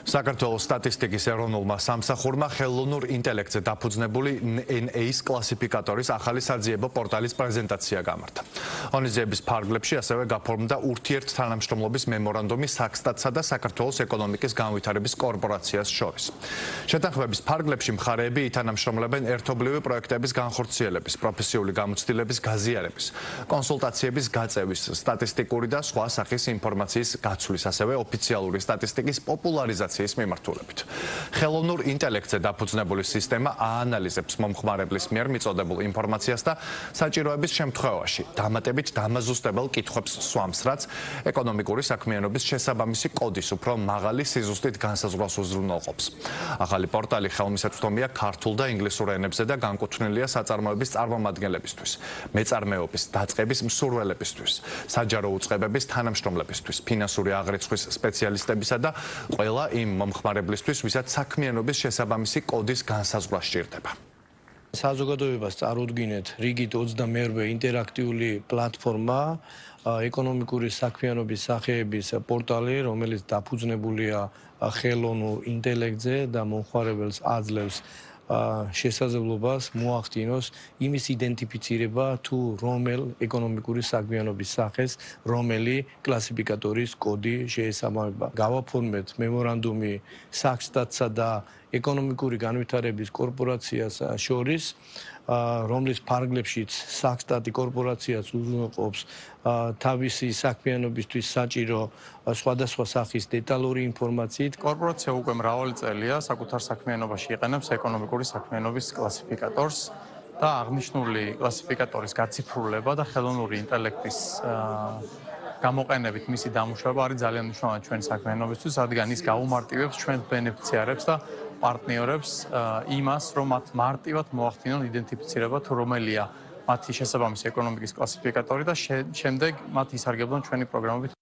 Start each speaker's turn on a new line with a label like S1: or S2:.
S1: საქართველოს სტატისტიკის ეროვნულმა სამსახურმა ხელოვნურ ინტელექტზე დაფუძნებული NA-ის კლასიფიკატორის ახალი საძიებო პორტალის პრეზენტაცია გამართა. ღონისძიების ფარგლებში ასევე გაფორმდა ურთიერთთანამშრომლობის მემორანდუმი საქსტატსა და საქართველოს ეკონომიკის განვითარების კორპორაციას შორის. შეთანხმების ფარგლებში მხარეები ითანამშრომლებენ ერთობლივი პროექტების განხორციელების, პროფესიული გამოცდილების გაზიარების, კონსულტაციების გაწევის, სტატისტიკური და სხვა სახის ინფორმაციის გაცვლის, ასევე ოფიციალური სტატისტიკის პოპულარიზაციის მიმართულებით. ხელოვნურ ინტელექტზე დაფუძნებული სისტემა აანალიზებს მომხმარებლის მიერ მიწოდებულ ინფორმაციას და საჭიროების შემთხვევაში დამატებით დამაზუსტებელ კითხვებს სვამს, რაც ეკონომიკური საქმიანობის შესაბამისი კოდის უფრო მაღალი სიზუსტით განსაზღვრას უზრუნველყოფს. ახალი პორტალი ხელმისაწვდომია ქართულ და ინგლისურ ენებზე და განკუთვნილია საწარმოების წარმომადგენლებისთვის, მეწარმეობის დაწყების მსურველებისთვის, საჯარო უწყებების თანამშრომლებისთვის, ფინანსური აღრიცხვის სპეციალისტებისა და ყველა იმ მომხმარებლისთვის, ვისაც საქმიანობის შესაბამისი კოდის განსაზღვრა სჭირდება.
S2: საზოგადოებას წარუდგინეთ რიგით 22 ინტერაქტიული პლატფორმა, ეკონომიკური საქმიანობის სახეების პორტალი, რომელიც დაფუძნებულია ხელოვნურ ინტელექტზე და მომხმარებელს აძლევს შესაძლებლობას მოახდინოს იმის იდენტიფიცირება, თუ რომელ ეკონომიკური საქმიანობის სახეს რომელი კლასიფიკატორის კოდი შეესაბამება. გავაფორმეთ მემორანდუმი საქსტატსა და ეკონომიკური განვითარების კორპორაციას შორის, რომლის ფარგლებშიც საქსტატი კორპორაციას უზრუნველყოფს თავისი საქმიანობისთვის საჭირო სხვადასხვა სახის დეტალური ინფორმაციით.
S3: კორპორაცია უკვე მრავალი წელია საკუთარ საქმიანობაში იყენებს ეკონომიკური საქმიანობის კლასიფიკატორს და აღნიშნული კლასიფიკატორის გაციფრულება და ხელოვნური ინტელექტის გამოყენებით მისი დამუშავება არის ძალიან მნიშვნელოვანი ჩვენი საქმიანობისთვის, რადგან ის გაუმარტივებს ჩვენ ბენეფიციარებს და პარტნიორებს იმას, რომ მათ მარტივად მოახდინონ იდენტიფიცირება, თუ რომელია მათი შესაბამისი ეკონომიკის კლასიფიკატორი და შემდეგ მათ ისარგებლონ ჩვენი პროგრამებით.